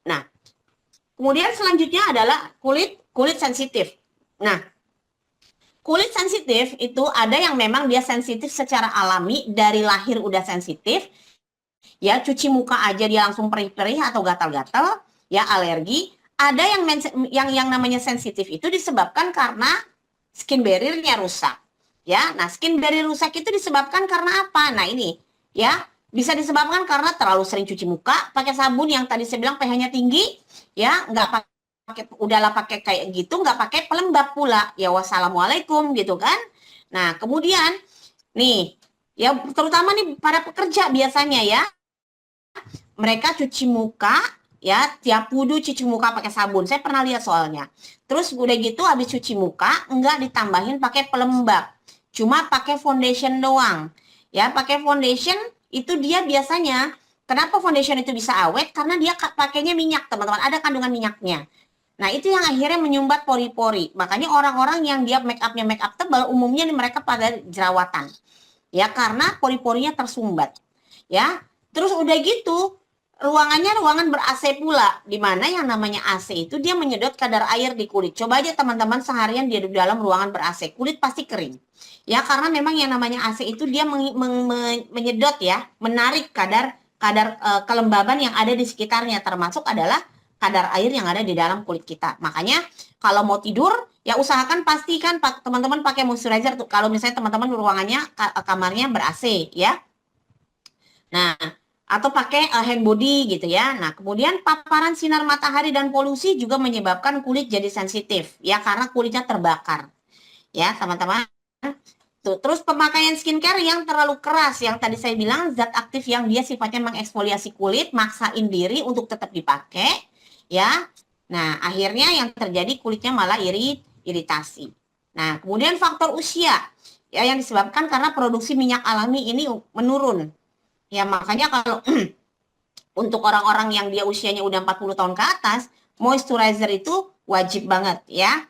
Nah, kemudian selanjutnya adalah kulit kulit sensitif. Nah, kulit sensitif itu ada yang memang dia sensitif secara alami dari lahir udah sensitif, ya cuci muka aja dia langsung perih-perih atau gatal-gatal, ya alergi. Ada yang namanya sensitif itu disebabkan karena skin barrier-nya rusak. Ya, nah skin barrier rusak itu disebabkan karena apa? Nah ini, ya bisa disebabkan karena terlalu sering cuci muka pakai sabun yang tadi saya bilang pH-nya tinggi, ya nggak pakai udahlah pakai kayak gitu, nggak pakai pelembab pula. Ya wassalamualaikum gitu kan. Nah kemudian nih, ya terutama nih para pekerja biasanya ya mereka cuci muka ya tiap wudhu cuci muka pakai sabun, saya pernah lihat soalnya. Terus udah gitu habis cuci muka enggak ditambahin pakai pelembab, cuma pakai foundation doang. Ya pakai foundation itu dia biasanya, kenapa foundation itu bisa awet, karena dia pakainya minyak teman-teman, ada kandungan minyaknya. Nah itu yang akhirnya menyumbat pori-pori, makanya orang-orang yang dia make up tebal umumnya mereka pada jerawatan, ya karena pori-porinya tersumbat. Ya terus udah gitu ruangannya ruangan ber-AC pula, di mana yang namanya AC itu dia menyedot kadar air di kulit. Coba aja teman-teman seharian dia di dalam ruangan ber-AC, kulit pasti kering. Ya karena memang yang namanya AC itu dia menyedot ya, menarik kadar kadar kelembaban yang ada di sekitarnya, termasuk adalah kadar air yang ada di dalam kulit kita. Makanya kalau mau tidur ya usahakan pastikan teman-teman pakai moisturizer tuh. Kalau misalnya teman-teman ruangannya kamarnya ber-AC ya. Nah, atau pakai hand body gitu ya. Nah, kemudian paparan sinar matahari dan polusi juga menyebabkan kulit jadi sensitif ya karena kulitnya terbakar. Ya, teman-teman. Tuh, terus pemakaian skincare yang terlalu keras yang tadi saya bilang zat aktif yang dia sifatnya mengeksfoliasi kulit, maksain diri untuk tetap dipakai ya. Nah, akhirnya yang terjadi kulitnya malah iritasi. Nah, kemudian faktor usia ya yang disebabkan karena produksi minyak alami ini menurun. Ya, makanya kalau untuk orang-orang yang dia usianya udah 40 tahun ke atas, moisturizer itu wajib banget ya.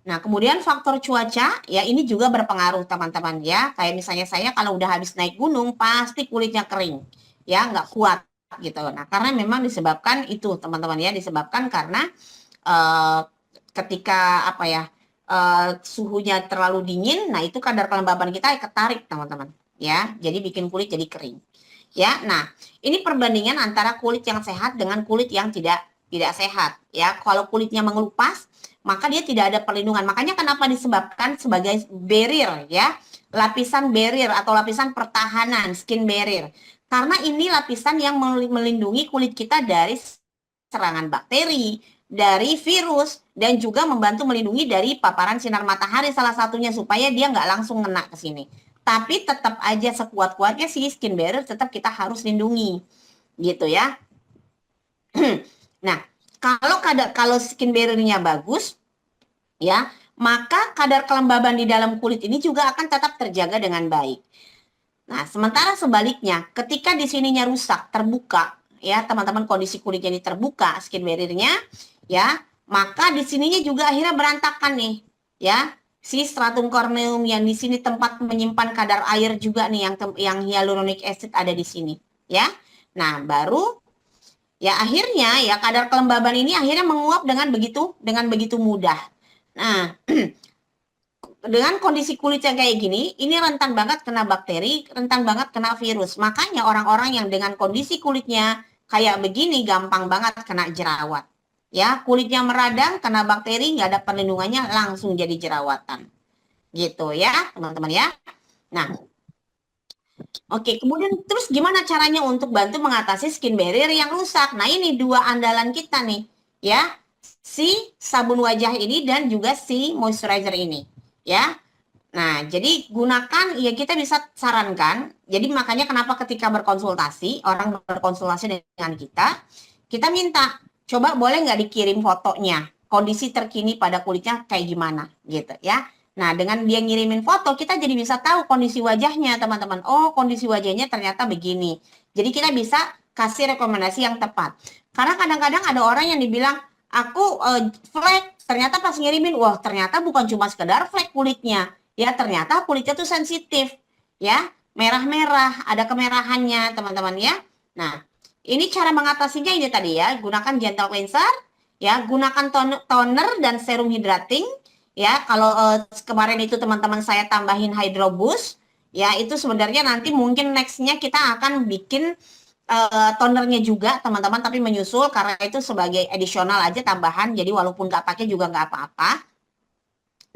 Nah, kemudian faktor cuaca, ya ini juga berpengaruh teman-teman ya. Kayak misalnya saya kalau udah habis naik gunung, pasti kulitnya kering. Ya, nggak kuat gitu. Nah, karena memang disebabkan itu teman-teman ya, disebabkan karena uh, ketika apa ya, suhunya terlalu dingin, nah itu kadar kelembaban kita ketarik teman-teman. Ya, jadi bikin kulit jadi kering. Ya, nah ini perbandingan antara kulit yang sehat dengan kulit yang tidak sehat. Ya, kalau kulitnya mengelupas, maka dia tidak ada perlindungan. Makanya kenapa disebabkan sebagai barrier ya, lapisan barrier atau lapisan pertahanan skin barrier. Karena ini lapisan yang melindungi kulit kita dari serangan bakteri, dari virus, dan juga membantu melindungi dari paparan sinar matahari salah satunya supaya dia nggak langsung kena ke sini. Tapi tetap aja sekuat-kuatnya sih skin barrier tetap kita harus lindungi gitu ya. Nah, kalau skin barrier-nya bagus ya, maka kadar kelembaban di dalam kulit ini juga akan tetap terjaga dengan baik. Nah, sementara sebaliknya, ketika di sininya rusak, terbuka, ya teman-teman kondisi kulitnya ini terbuka, skin barrier-nya, ya, maka di sininya juga akhirnya berantakan nih, ya. Si stratum corneum yang di sini tempat menyimpan kadar air juga nih yang hyaluronic acid ada di sini, ya. Nah, baru ya akhirnya ya kadar kelembaban ini akhirnya menguap dengan begitu mudah. Nah, dengan kondisi kulit yang kayak gini, ini rentan banget kena bakteri, rentan banget kena virus. Makanya orang-orang yang dengan kondisi kulitnya kayak begini gampang banget kena jerawat. Ya, kulitnya meradang, kena bakteri, nggak ada perlindungannya, langsung jadi jerawatan. Gitu ya, teman-teman ya. Nah, oke, kemudian terus gimana caranya untuk bantu mengatasi skin barrier yang rusak? Nah, ini dua andalan kita nih, ya. Si sabun wajah ini dan juga si moisturizer ini, ya. Nah, jadi gunakan, ya kita bisa sarankan. Jadi makanya kenapa ketika berkonsultasi, orang berkonsultasi dengan kita minta, coba boleh nggak dikirim fotonya, kondisi terkini pada kulitnya kayak gimana, gitu ya. Nah, dengan dia ngirimin foto, kita jadi bisa tahu kondisi wajahnya, teman-teman. Oh, kondisi wajahnya ternyata begini. Jadi kita bisa kasih rekomendasi yang tepat. Karena kadang-kadang ada orang yang dibilang, aku flek, ternyata pas ngirimin, wah ternyata bukan cuma sekedar flek kulitnya, ya ternyata kulitnya tuh sensitif ya, merah-merah, ada kemerahannya teman-teman ya. Nah, Ini cara mengatasinya ini tadi ya, gunakan gentle cleanser, ya, gunakan toner dan serum hydrating, ya. Kalau kemarin itu teman-teman saya tambahin Hydro Boost, ya, itu sebenarnya nanti mungkin nextnya kita akan bikin tonernya juga teman-teman, tapi menyusul karena itu sebagai additional aja tambahan, jadi walaupun nggak pakai juga nggak apa-apa.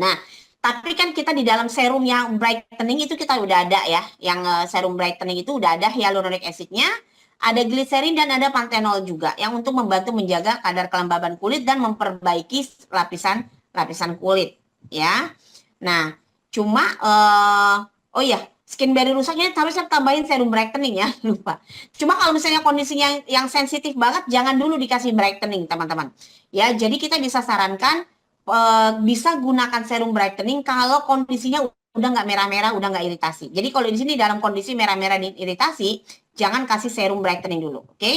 Nah, tapi kan kita di dalam serum yang brightening itu kita udah ada ya, yang serum brightening itu udah ada hyaluronic acidnya, ada gliserin dan ada panthenol juga, yang untuk membantu menjaga kadar kelembaban kulit dan memperbaiki lapisan kulit, ya. Nah, cuma oh ya, skin barrier rusaknya harusnya tambahin serum brightening ya, lupa. Cuma kalau misalnya kondisinya yang sensitif banget, jangan dulu dikasih brightening, teman-teman. Ya, jadi kita bisa sarankan bisa gunakan serum brightening kalau kondisinya udah nggak merah-merah, udah nggak iritasi. Jadi kalau di sini dalam kondisi merah-merah dan iritasi, jangan kasih serum brightening dulu, oke?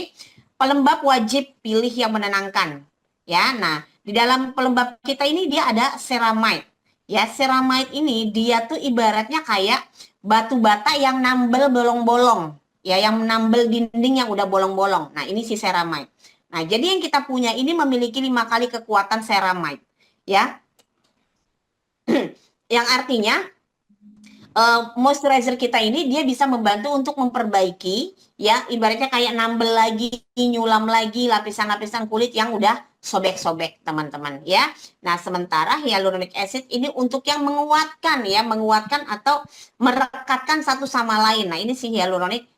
Pelembab wajib pilih yang menenangkan, ya. Nah, di dalam pelembab kita ini dia ada ceramide. Ya, ceramide ini dia tuh ibaratnya kayak batu bata yang nambel bolong-bolong, ya, yang nambel dinding yang udah bolong-bolong. Nah, ini si ceramide. Nah, jadi yang kita punya ini memiliki 5 kali kekuatan ceramide, ya, yang artinya moisturizer kita ini dia bisa membantu untuk memperbaiki, ya, ibaratnya kayak nambel lagi, nyulam lagi lapisan-lapisan kulit yang udah sobek-sobek, teman-teman, ya. Nah, sementara hyaluronic acid ini untuk yang menguatkan, ya, menguatkan atau merekatkan satu sama lain. Nah, ini si hyaluronic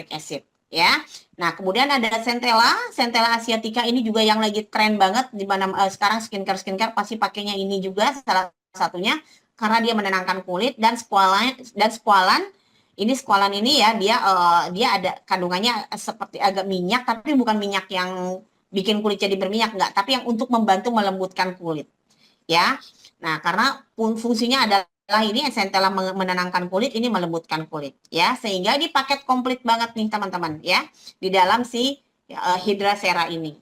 acid, ya. Nah, kemudian ada Centella asiatica ini juga yang lagi tren banget di mana sekarang skincare pasti pakainya ini juga salah satunya karena dia menenangkan kulit. Dan squalan ini ya dia ada kandungannya seperti agak minyak, tapi bukan minyak yang bikin kulit jadi berminyak, enggak, tapi yang untuk membantu melembutkan kulit, ya. Nah, karena fungsinya adalah ini centella menenangkan kulit, ini melembutkan kulit, ya, sehingga di paket komplit banget nih teman-teman, ya, di dalam si Hydra Sera ini.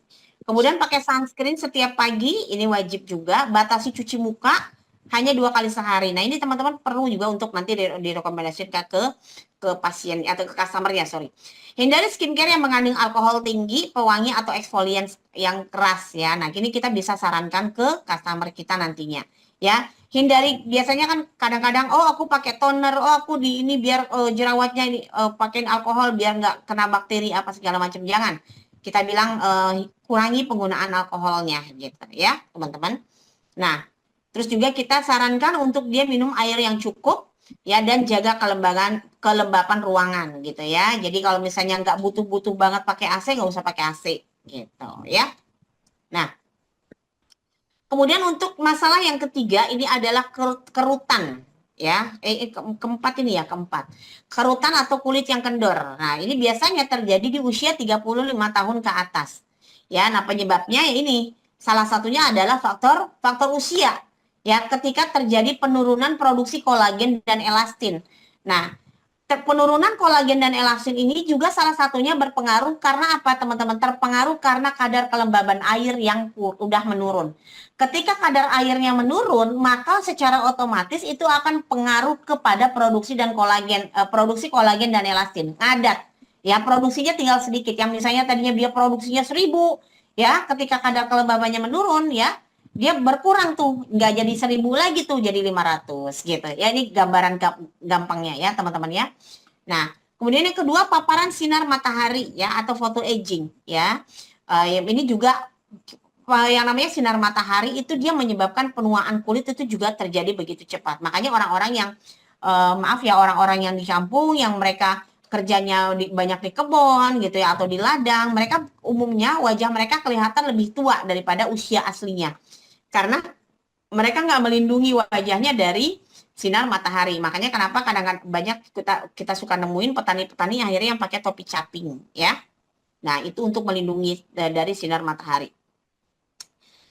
Kemudian pakai sunscreen setiap pagi, ini wajib juga. Batasi cuci muka hanya 2 kali sehari. Nah, ini teman-teman perlu juga untuk nanti direkomendasikan ke pasien atau ke customer ya, sorry. Hindari skincare yang mengandung alkohol tinggi, pewangi atau eksfolian yang keras ya. Nah, ini kita bisa sarankan ke customer kita nantinya, ya. Hindari, biasanya kan kadang-kadang oh aku pakai toner, oh aku di ini biar jerawatnya ini pakai alkohol biar nggak kena bakteri apa segala macam. Jangan. Kita bilang kurangi penggunaan alkoholnya gitu ya, teman-teman. Nah, terus juga kita sarankan untuk dia minum air yang cukup, ya, dan jaga kelembapan ruangan gitu ya. Jadi kalau misalnya nggak butuh-butuh banget pakai AC, nggak usah pakai AC gitu ya. Nah, kemudian untuk masalah yang ketiga ini adalah kerutan ya. Keempat ini ya, keempat. Kerutan atau kulit yang kendor. Nah, ini biasanya terjadi di usia 35 tahun ke atas. Ya, nah penyebabnya ya ini. Salah satunya adalah faktor usia. Ya, ketika terjadi penurunan produksi kolagen dan elastin. Nah, penurunan kolagen dan elastin ini juga salah satunya berpengaruh karena apa, teman-teman? Terpengaruh karena kadar kelembaban air yang udah menurun. Ketika kadar airnya menurun, maka secara otomatis itu akan pengaruh kepada produksi kolagen dan elastin. Ngadat. Ya, produksinya tinggal sedikit. Yang misalnya tadinya dia produksinya 1000, ya, ketika kadar kelembabannya menurun, ya, dia berkurang tuh, nggak jadi 1000 lagi tuh, jadi 500 gitu ya. Ini gambaran gampangnya ya teman-teman ya. Nah, kemudian yang kedua, paparan sinar matahari ya atau photo aging ya. Ini juga yang namanya sinar matahari itu dia menyebabkan penuaan kulit itu juga terjadi begitu cepat. Makanya orang-orang yang maaf ya, orang-orang yang di kampung yang mereka kerjanya banyak di kebun gitu ya atau di ladang, mereka umumnya wajah mereka kelihatan lebih tua daripada usia aslinya. Karena mereka nggak melindungi wajahnya dari sinar matahari. Makanya kenapa kadang-kadang banyak kita suka nemuin petani-petani akhirnya yang pakai topi caping ya. Nah, itu untuk melindungi dari sinar matahari.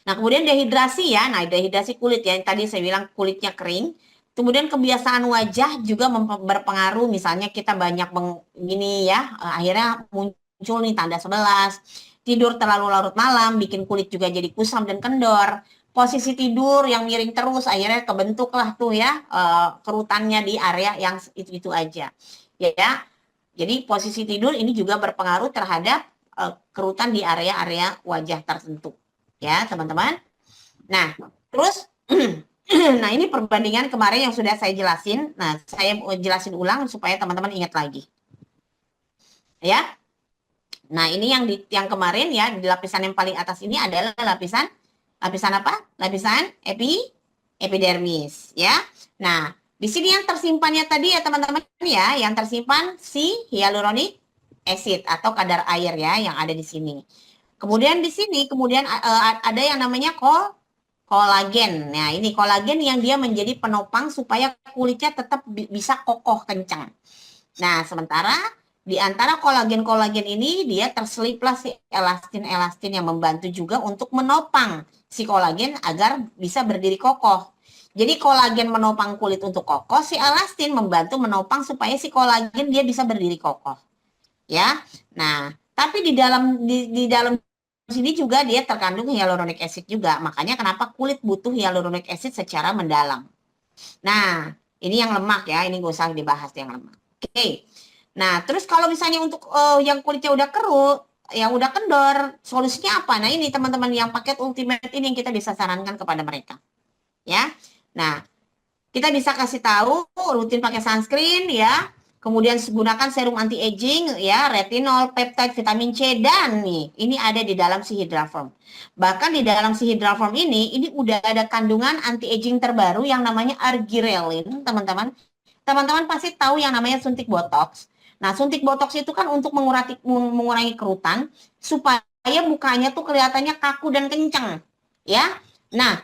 Nah, kemudian dehidrasi ya. Nah, dehidrasi kulit ya. Yang tadi saya bilang kulitnya kering. Kemudian kebiasaan wajah juga berpengaruh. Misalnya kita banyak gini ya, akhirnya muncul nih tanda 11. Tidur terlalu larut malam bikin kulit juga jadi kusam dan kendor. Posisi tidur yang miring terus akhirnya kebentuklah tuh ya kerutannya di area yang itu aja. Ya. Jadi posisi tidur ini juga berpengaruh terhadap kerutan di area-area wajah tertentu. Ya, teman-teman. Nah, terus nah ini perbandingan kemarin yang sudah saya jelasin. Nah, saya mau jelasin ulang supaya teman-teman ingat lagi. Ya. Nah, ini yang kemarin ya, di lapisan yang paling atas ini adalah lapisan apa? Lapisan epidermis, ya. Nah, di sini yang tersimpannya tadi ya teman-teman ya, yang tersimpan si hyaluronic acid atau kadar air ya yang ada di sini. Kemudian di sini ada yang namanya kolagen. Nah, ini kolagen yang dia menjadi penopang supaya kulitnya tetap bisa kokoh kencang. Nah, sementara di antara kolagen-kolagen ini dia terseliplah si elastin-elastin yang membantu juga untuk menopang si kolagen agar bisa berdiri kokoh. Jadi kolagen menopang kulit untuk kokoh, si elastin membantu menopang supaya si kolagen dia bisa berdiri kokoh. Ya. Nah, tapi di dalam sini juga dia terkandung hyaluronic acid juga. Makanya kenapa kulit butuh hyaluronic acid secara mendalam. Nah, ini yang lemak ya, ini gak usah dibahas yang lemak. Oke. Nah, terus kalau misalnya untuk yang kulitnya udah kerut, yang udah kendor, solusinya apa? Nah, ini teman-teman yang paket ultimate ini yang kita bisa sarankan kepada mereka. Ya. Nah, kita bisa kasih tahu rutin pakai sunscreen ya. Kemudian gunakan serum anti-aging ya, retinol, peptide, vitamin C dan nih, ini ada di dalam si Hydraform. Bahkan di dalam si Hydraform ini udah ada kandungan anti-aging terbaru yang namanya argirellin, teman-teman. Teman-teman pasti tahu yang namanya suntik botox. Nah, suntik botox itu kan untuk mengurangi kerutan supaya mukanya tuh kelihatannya kaku dan kencang, ya. Nah,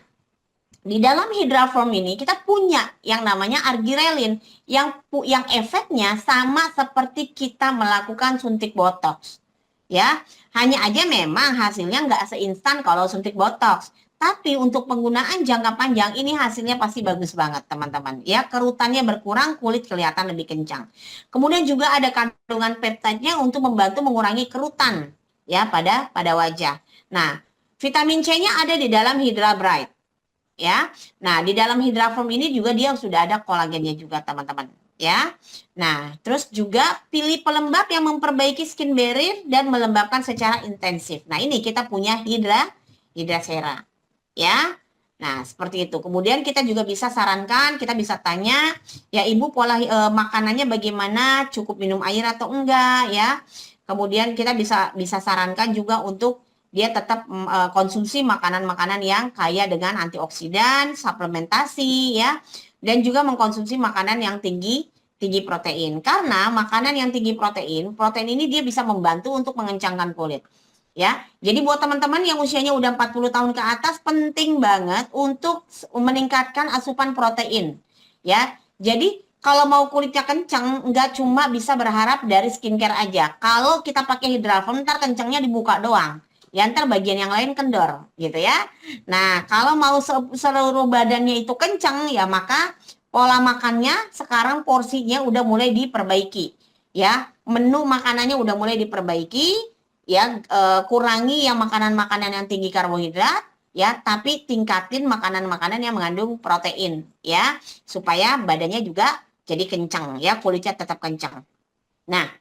di dalam Hydraform ini kita punya yang namanya argirellin yang efeknya sama seperti kita melakukan suntik botox. Ya, hanya aja memang hasilnya nggak seinstan kalau suntik botox. Tapi untuk penggunaan jangka panjang ini hasilnya pasti bagus banget teman-teman. Ya, kerutannya berkurang, kulit kelihatan lebih kencang. Kemudian juga ada kandungan peptide-nya untuk membantu mengurangi kerutan ya pada wajah. Nah, vitamin C-nya ada di dalam Hydra Bright. Ya, nah di dalam Hydraform ini juga dia sudah ada kolagennya juga teman-teman. Ya, nah terus juga pilih pelembab yang memperbaiki skin barrier dan melembabkan secara intensif. Nah ini kita punya Hydra Sera. Ya, nah seperti itu. Kemudian kita juga bisa sarankan, kita bisa tanya, ya ibu pola makanannya bagaimana, cukup minum air atau enggak ya. Kemudian kita bisa sarankan juga untuk dia tetap konsumsi makanan-makanan yang kaya dengan antioksidan, suplementasi ya, dan juga mengkonsumsi makanan yang tinggi protein. Karena makanan yang tinggi protein ini dia bisa membantu untuk mengencangkan kulit. Ya. Jadi buat teman-teman yang usianya udah 40 tahun ke atas penting banget untuk meningkatkan asupan protein. Ya. Jadi kalau mau kulitnya kencang, nggak cuma bisa berharap dari skincare aja. Kalau kita pakai Hydraform, ntar kencangnya dibuka doang. Ya ntar bagian yang lain kendor gitu ya. Nah kalau mau seluruh badannya itu kencang ya maka pola makannya sekarang porsinya udah mulai diperbaiki ya, menu makanannya udah mulai diperbaiki ya, kurangi yang makanan-makanan yang tinggi karbohidrat ya, tapi tingkatin makanan-makanan yang mengandung protein ya supaya badannya juga jadi kencang ya, kulitnya tetap kencang. Nah